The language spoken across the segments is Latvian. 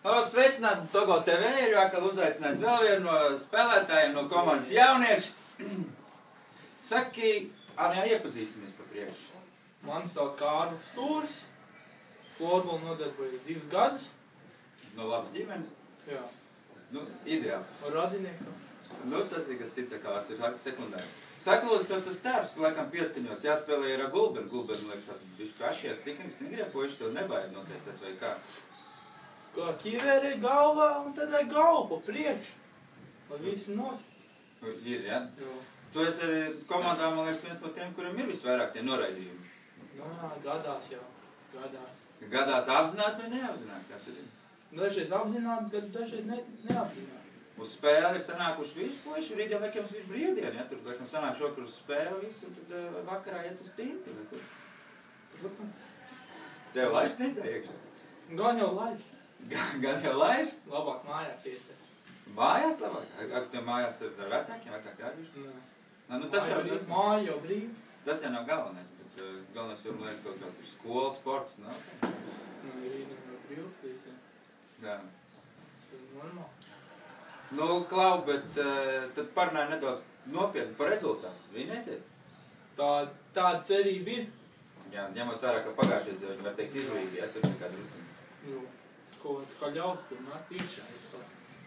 Halo, sveicināti Togo TV, ir atkal uzaicinājis vēl vienu no spēlētājiem no komandas jaunieši. Saki, Anijā, iepazīsimies pa priekšu. Mani sauc Kārlis Stūris. Florbolu nodarbojas 2 gadus. No labas ģimenes? Jā. Nu, ideāli. Un radinieks. Nu, tas ir kas cits, Kārlis, ir Hārts sekundāri. Saka, lūdzu, tev tas tēvs, laikam pieskaņots, jāspēlē ir ar Gulbenu. Gulbenu, liekas, tādu bišķi kašies, tikam, stingrie puiši, tev nebaid noteikti tas vai kā. Kā ķiverē galvā un tad ar galvu pa priekšu. Lai visi nos. Ir, ja? Jā. Tu esi arī komandā, man liekas, viens no tiem, kuriem ir visvairāk tie noraidījumi. Nu jā, gadās jau. Gadās. Gadās apzināti vai neapzināti, kā tad ir? Dažreiz apzināti, bet dažreiz neapzināti. Uz spēli ir sanākuši visi puiši, rītdien laikam ir brīvdiena, ja? Tur laikam sanāk šokar uz spēli visu, un tad vakarā iet uz tintu, vai kur? Tev laiž netiek? Gan jau laiž. Gan jau laiž? Labāk mājās iet. Mājās labāk? Ak, tev mājās ar vecākiem, vecāki ārbiši? Nē. Nu, tas jau tas, māja jau brīv. tas jau nav galvenais, bet galvenais jau, liekas, kaut kāds ir skola, sports, nav? Nu, rītdien jau brīvs visiem. Jā. Tas ir normāli. Nu, Klau, bet tad parunāj nedaudz nopietni par rezultātu. Vinēsiet? Tāda cerība ir. Jā, ņemot vērā, ka pagājušais jau, var teikt, izlīgi, ja, tur nekāds rusini. Nu, kā ļauts tur nāk tīkšā.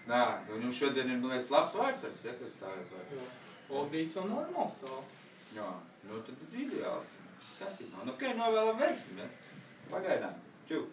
Nā, un jums šodien ir, man liekas, labs vārdsargs, ja, kad stāvēs vārds. Jā. Ogdīts un normāls stāv. Jā, nu tad ideāli. Skatījumā. Nu, ok, novēlam veiksim, ja? Pagaidām. Čau.